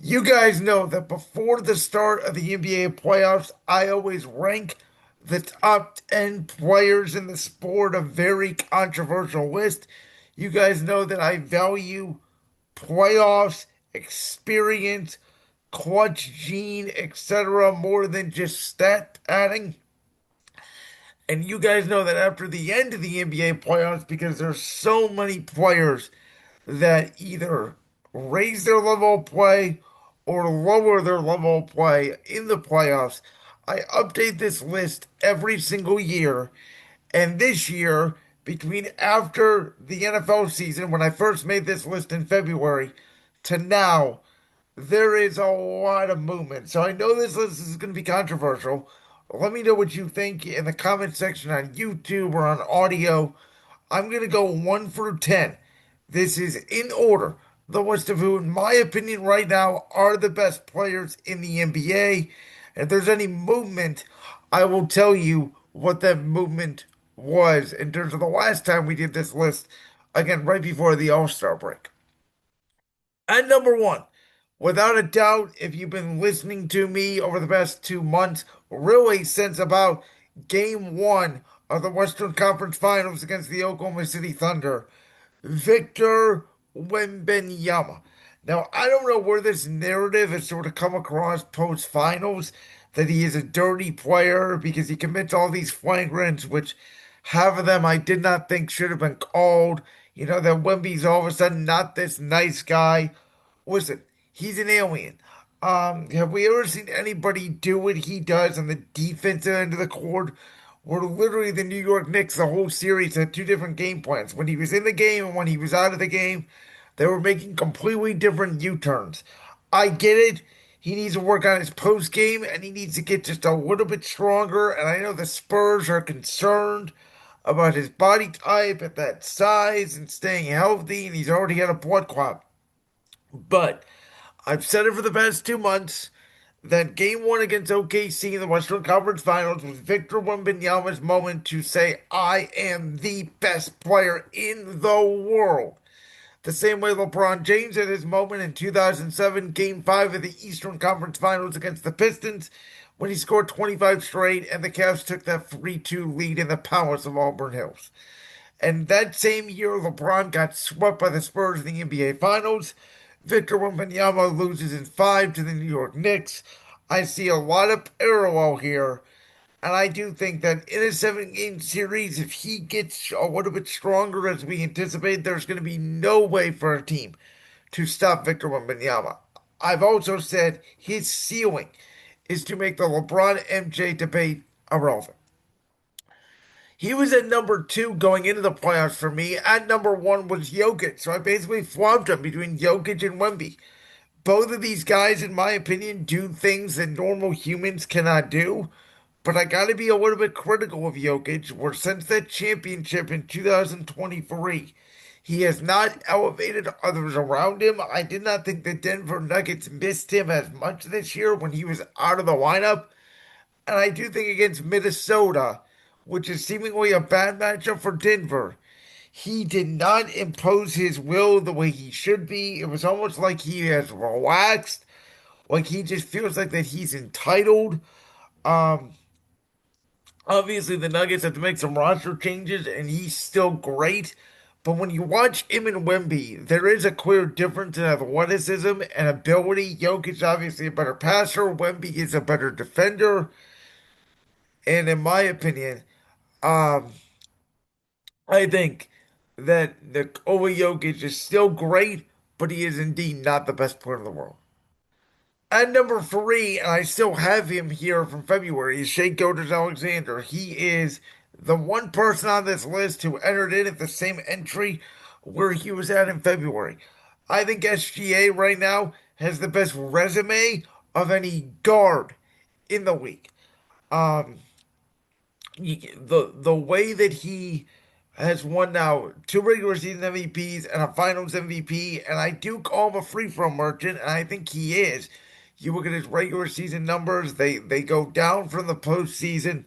You guys know that before the start of the NBA playoffs, I always rank the top 10 players in the sport, a very controversial list. You guys know that I value playoffs, experience, clutch gene, etc., more than just stat padding. And you guys know that after the end of the NBA playoffs, because there's so many players that either raise their level of play or lower their level of play in the playoffs. I update this list every single year. And this year, between after the NFL season, when I first made this list in February, to now, there is a lot of movement. So I know this list is going to be controversial. Let me know what you think in the comment section on YouTube or on audio. I'm going to go 1 through 10. This is in order. The list of who, in my opinion, right now are the best players in the NBA. If there's any movement, I will tell you what that movement was in terms of the last time we did this list, again, right before the All Star break. At number one, without a doubt, if you've been listening to me over the past 2 months, really since about game one of the Western Conference Finals against the Oklahoma City Thunder, Victor Wembanyama. Now, I don't know where this narrative has sort of come across post finals that he is a dirty player because he commits all these flagrants, which half of them I did not think should have been called. You know, that Wemby's all of a sudden not this nice guy. Listen, he's an alien. Have we ever seen anybody do what he does on the defensive end of the court? Where literally the New York Knicks, the whole series had two different game plans. When he was in the game and when he was out of the game, they were making completely different U-turns. I get it. He needs to work on his post game and he needs to get just a little bit stronger. And I know the Spurs are concerned about his body type at that size and staying healthy, and he's already had a blood clot. But I've said it for the past 2 months that game one against OKC in the Western Conference Finals was Victor Wembanyama's moment to say, I am the best player in the world. The same way LeBron James had his moment in 2007, Game 5 of the Eastern Conference Finals against the Pistons, when he scored 25 straight and the Cavs took that 3-2 lead in the palace of Auburn Hills. And that same year, LeBron got swept by the Spurs in the NBA Finals. Victor Wembanyama loses in five to the New York Knicks. I see a lot of parallel here, and I do think that in a seven-game series, if he gets a little bit stronger as we anticipate, there's going to be no way for a team to stop Victor Wembanyama. I've also said his ceiling is to make the LeBron MJ debate irrelevant. He was at number two going into the playoffs for me. At number one was Jokic. So I basically flopped him between Jokic and Wemby. Both of these guys, in my opinion, do things that normal humans cannot do. But I got to be a little bit critical of Jokic, where since that championship in 2023, he has not elevated others around him. I did not think the Denver Nuggets missed him as much this year when he was out of the lineup. And I do think against Minnesota, which is seemingly a bad matchup for Denver, he did not impose his will the way he should be. It was almost like he has relaxed, like he just feels like that he's entitled. Um, Obviously the Nuggets have to make some roster changes, and he's still great. But when you watch him and Wemby, there is a clear difference in athleticism and ability. Jokic is obviously a better passer. Wemby is a better defender. And in my opinion, um, I think that the Nikola Jokic is still great, but he is indeed not the best player in the world. At number three, and I still have him here from February, is Shea Gilgeous-Alexander. He is the one person on this list who entered in at the same entry where he was at in February. I think SGA right now has the best resume of any guard in the league. Um, the way that he has won now two regular season MVPs and a Finals MVP, and I do call him a free throw merchant, and I think he is. You look at his regular season numbers; they go down from the postseason.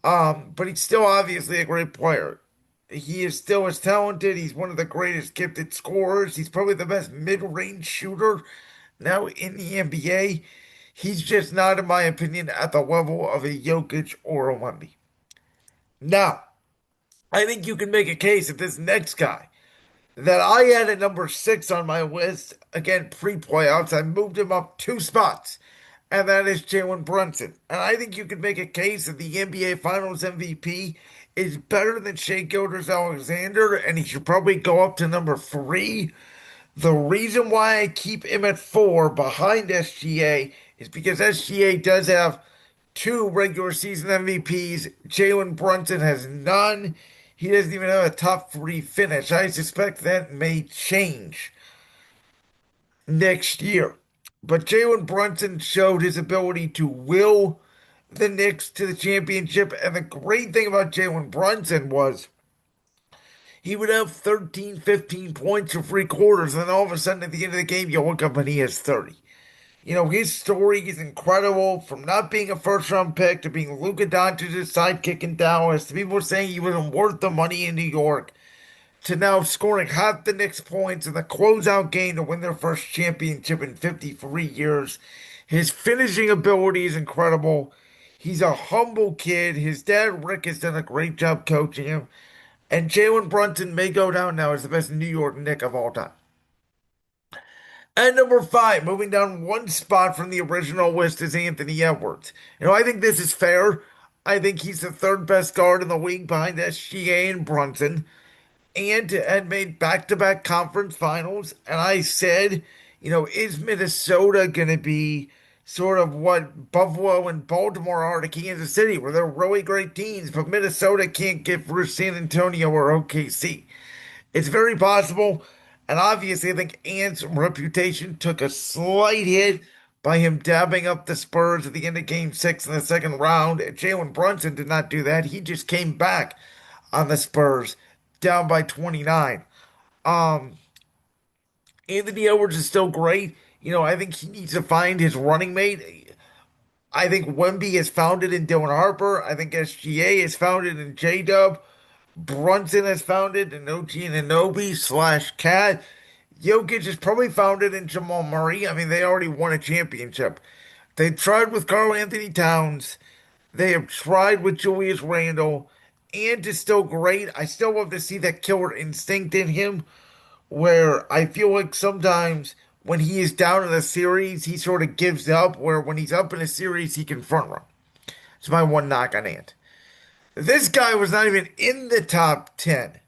But he's still obviously a great player. He is still as talented. He's one of the greatest gifted scorers. He's probably the best mid-range shooter Now in the NBA, he's just not, in my opinion, at the level of a Jokic or a Wemby. Now, I think you can make a case that this next guy that I had at number six on my list, again, pre-playoffs, I moved him up two spots, and that is Jalen Brunson. And I think you could make a case that the NBA Finals MVP is better than Shea Gilgeous-Alexander, and he should probably go up to number three. The reason why I keep him at four behind SGA is because SGA does have two regular season MVPs. Jalen Brunson has none. He doesn't even have a top three finish. I suspect that may change next year. But Jalen Brunson showed his ability to will the Knicks to the championship. And the great thing about Jalen Brunson was he would have 13, 15 points for three quarters. And then all of a sudden at the end of the game, you look up and he has 30. You know, his story is incredible from not being a first round pick to being Luka Doncic's sidekick in Dallas to people saying he wasn't worth the money in New York to now scoring half the Knicks points in the closeout game to win their first championship in 53 years. His finishing ability is incredible. He's a humble kid. His dad, Rick, has done a great job coaching him. And Jalen Brunson may go down now as the best New York Knick of all time. And number five, moving down one spot from the original list, is Anthony Edwards. I think this is fair. I think he's the third best guard in the league behind SGA and Brunson, and had made back-to-back conference finals. And I said, is Minnesota going to be sort of what Buffalo and Baltimore are to Kansas City, where they're really great teams, but Minnesota can't get through San Antonio or OKC? It's very possible. And obviously, I think Ant's reputation took a slight hit by him dabbing up the Spurs at the end of game six in the second round. And Jalen Brunson did not do that. He just came back on the Spurs down by 29. Um, Anthony Edwards is still great. I think he needs to find his running mate. I think Wemby is founded in Dylan Harper. I think SGA is founded in J Dub. Brunson has founded in OG Anunoby slash Cat. Jokic is probably founded in Jamal Murray. I mean, they already won a championship. They tried with Karl Anthony Towns. They have tried with Julius Randle. And is still great. I still love to see that killer instinct in him, where I feel like sometimes when he is down in a series, he sort of gives up, where when he's up in a series, he can front run. It's my one knock on Ant. This guy was not even in the top 10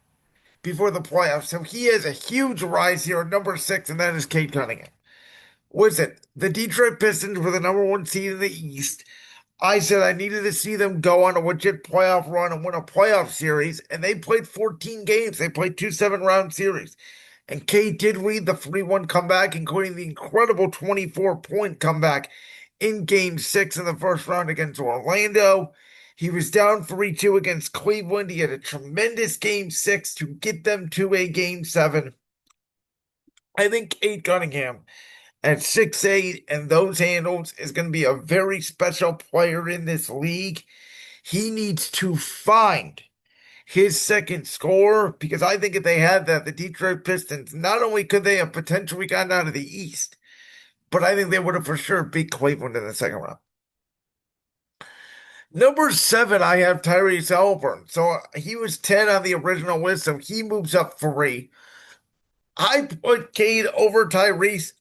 before the playoffs, so he has a huge rise here at number six, and that is Cade Cunningham. Listen, the Detroit Pistons were the number one seed in the East. I said I needed to see them go on a legit playoff run and win a playoff series, and they played 14 games. They played two seven-round series. And Cade did lead the 3-1 comeback, including the incredible 24-point comeback in game six in the first round against Orlando. He was down 3-2 against Cleveland. He had a tremendous game six to get them to a game seven. I think Cade Cunningham at 6'8" and those handles is going to be a very special player in this league. He needs to find his second scorer, because I think if they had that, the Detroit Pistons, not only could they have potentially gotten out of the East, but I think they would have for sure beat Cleveland in the second round. Number seven, I have Tyrese Haliburton. So he was 10 on the original list, so he moves up three. I put Cade over Tyrese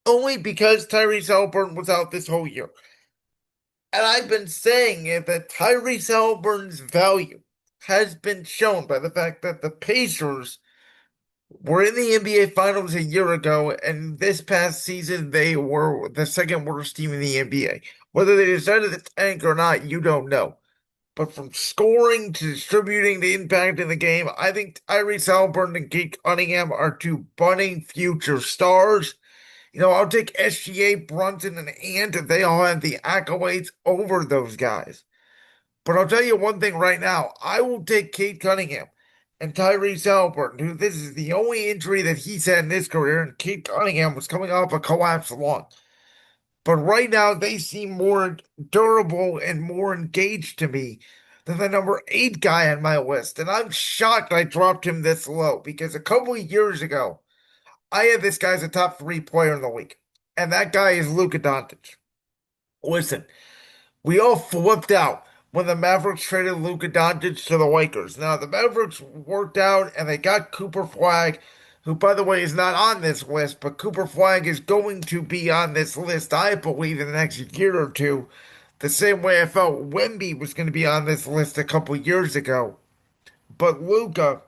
only because Tyrese Haliburton was out this whole year. And I've been saying it that Tyrese Haliburton's value has been shown by the fact that the Pacers were in the NBA Finals a year ago, and this past season they were the second worst team in the NBA. Whether they decided to tank or not, you don't know. But from scoring to distributing the impact in the game, I think Tyrese Haliburton and Cade Cunningham are two budding future stars. I'll take SGA, Brunson, and Ant if they all have the accolades over those guys. But I'll tell you one thing right now. I will take Cade Cunningham and Tyrese Haliburton, who this is the only injury that he's had in his career, and Cade Cunningham was coming off a collapsed lung. But right now, they seem more durable and more engaged to me than the number eight guy on my list. And I'm shocked I dropped him this low, because a couple of years ago, I had this guy as a top three player in the league. and that guy is Luka Doncic. Listen, we all flipped out when the Mavericks traded Luka Doncic to the Lakers. Now, the Mavericks worked out and they got Cooper Flag, who, by the way, is not on this list, but Cooper Flag is going to be on this list, I believe, in the next year or two. The same way I felt Wemby was going to be on this list a couple years ago. But Luka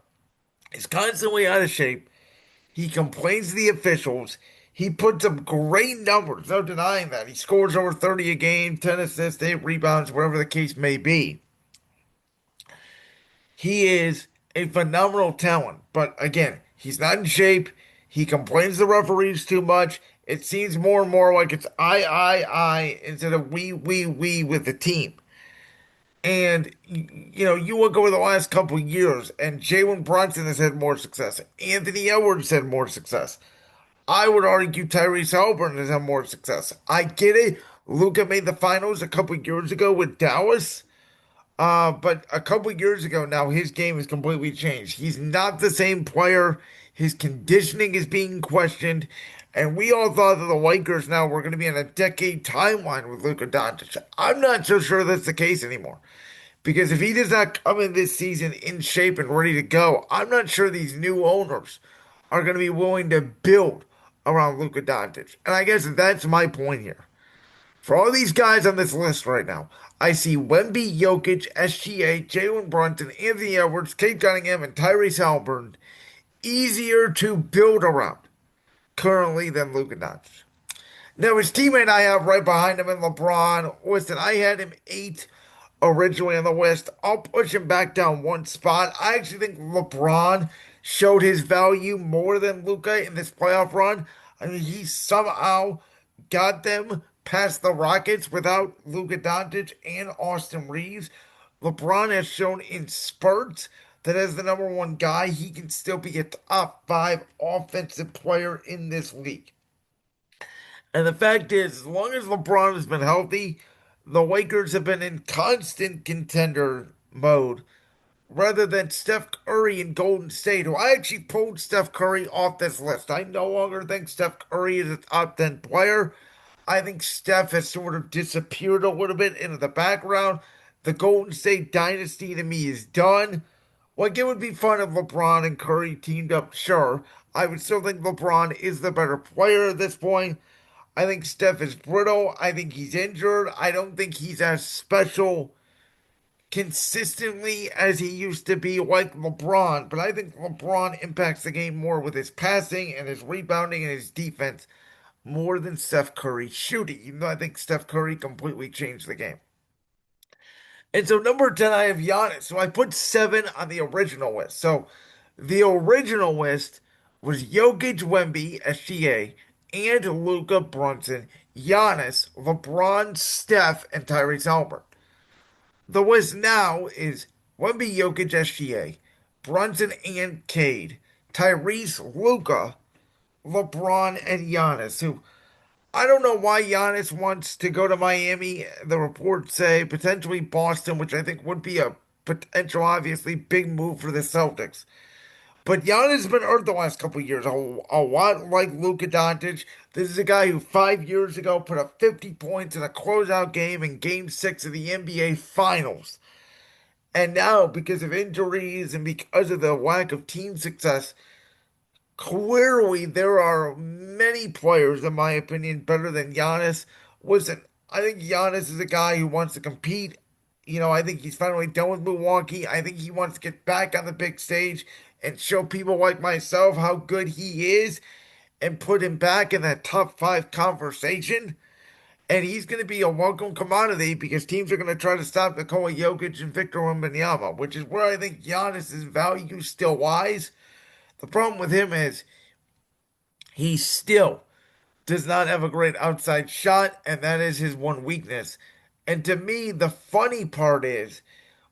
is constantly out of shape. He complains to the officials. He puts up great numbers, no denying that. He scores over 30 a game, 10 assists, 8 rebounds, whatever the case may be. He is a phenomenal talent, but again, he's not in shape. He complains to the referees too much. It seems more and more like it's I instead of we with the team. And you look over the last couple of years, and Jalen Brunson has had more success. Anthony Edwards had more success. I would argue Tyrese Haliburton has had more success. I get it. Luka made the finals a couple years ago with Dallas. But a couple years ago now, his game has completely changed. He's not the same player. His conditioning is being questioned. And we all thought that the Lakers now were going to be on a decade timeline with Luka Doncic. I'm not so sure that's the case anymore. Because if he does not come in this season in shape and ready to go, I'm not sure these new owners are going to be willing to build around Luka Doncic. And I guess that's my point here. For all these guys on this list right now, I see Wemby, Jokic, SGA, Jalen Brunson, Anthony Edwards, Kate Cunningham, and Tyrese Haliburton easier to build around currently than Luka Doncic. Now, his teammate I have right behind him in LeBron. Listen, I had him eight originally on the West. I'll push him back down one spot. I actually think LeBron showed his value more than Luka in this playoff run. I mean, he somehow got them past the Rockets without Luka Doncic and Austin Reeves. LeBron has shown in spurts that as the number one guy, he can still be a top five offensive player in this league. And the fact is, as long as LeBron has been healthy, the Lakers have been in constant contender mode rather than Steph Curry and Golden State, who I actually pulled Steph Curry off this list. I no longer think Steph Curry is a top 10 player. I think Steph has sort of disappeared a little bit into the background. The Golden State dynasty to me is done. Like, it would be fun if LeBron and Curry teamed up, sure. I would still think LeBron is the better player at this point. I think Steph is brittle. I think he's injured. I don't think he's as special consistently as he used to be like LeBron, but I think LeBron impacts the game more with his passing and his rebounding and his defense more than Steph Curry shooting, even though I think Steph Curry completely changed the game. And so number 10, I have Giannis. So I put seven on the original list. So the original list was Jokic, Wemby, SGA, and Luka Brunson, Giannis, LeBron, Steph, and Tyrese Haliburton. The list now is Wemby, Jokic, SGA, Brunson and Cade, Tyrese, Luka, LeBron, and Giannis, who I don't know why Giannis wants to go to Miami. The reports say potentially Boston, which I think would be a potential, obviously, big move for the Celtics. But Giannis has been hurt the last couple of years, a lot like Luka Doncic. This is a guy who 5 years ago put up 50 points in a closeout game in Game 6 of the NBA Finals. And now, because of injuries and because of the lack of team success, clearly there are many players, in my opinion, better than Giannis. Listen, I think Giannis is a guy who wants to compete. I think he's finally done with Milwaukee. I think he wants to get back on the big stage and show people like myself how good he is and put him back in that top five conversation. And he's going to be a welcome commodity because teams are going to try to stop Nikola Jokic and Victor Wembanyama, which is where I think Giannis's value still lies. The problem with him is he still does not have a great outside shot, and that is his one weakness. And to me, the funny part is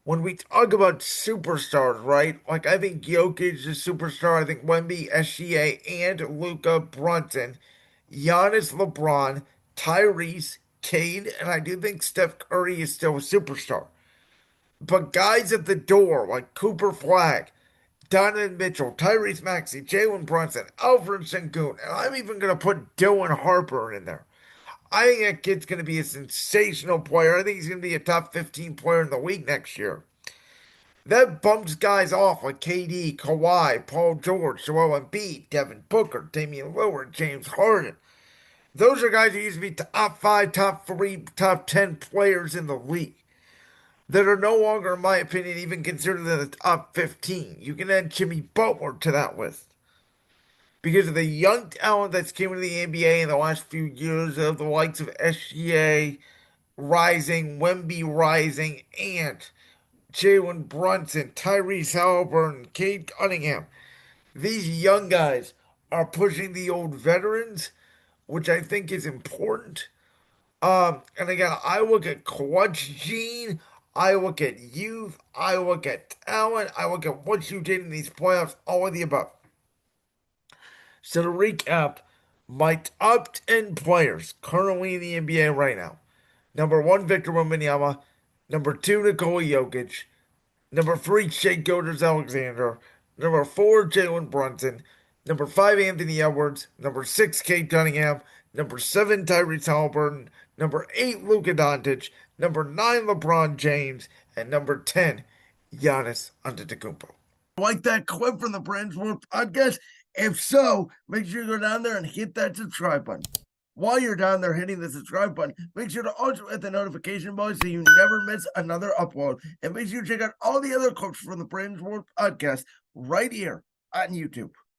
when we talk about superstars, right? Like, I think Jokic is a superstar. I think Wemby, SGA, and Luka Brunson, Giannis, LeBron, Tyrese, Cade, and I do think Steph Curry is still a superstar. But guys at the door like Cooper Flag, Donovan Mitchell, Tyrese Maxey, Jalen Brunson, Alfred Sengun, and I'm even going to put Dylan Harper in there. I think that kid's going to be a sensational player. I think he's going to be a top 15 player in the league next year. That bumps guys off like KD, Kawhi, Paul George, Joel Embiid, Devin Booker, Damian Lillard, James Harden. Those are guys who used to be top 5, top 3, top 10 players in the league that are no longer, in my opinion, even considered in the top 15. You can add Jimmy Butler to that list because of the young talent that's came into the NBA in the last few years, of the likes of SGA rising, Wemby rising, and Jalen Brunson, Tyrese Halliburton, Cade Cunningham. These young guys are pushing the old veterans, which I think is important. And again, I look at clutch gene, I look at youth, I look at talent, I look at what you did in these playoffs, all of the above. So to recap, my top 10 players currently in the NBA right now. Number one, Victor Wembanyama. Number two, Nikola Jokic. Number three, Shai Gilgeous-Alexander. Number four, Jalen Brunson. Number five, Anthony Edwards. Number six, Cade Cunningham. Number seven, Tyrese Halliburton. Number eight, Luka Doncic. Number nine, LeBron James. And number 10, Giannis Antetokounmpo. Like that clip from the Brand Sports Podcast? If so, make sure you go down there and hit that subscribe button. While you're down there hitting the subscribe button, make sure to also hit the notification bell so you never miss another upload. And make sure you check out all the other clips from the Brand Sports Podcast right here on YouTube.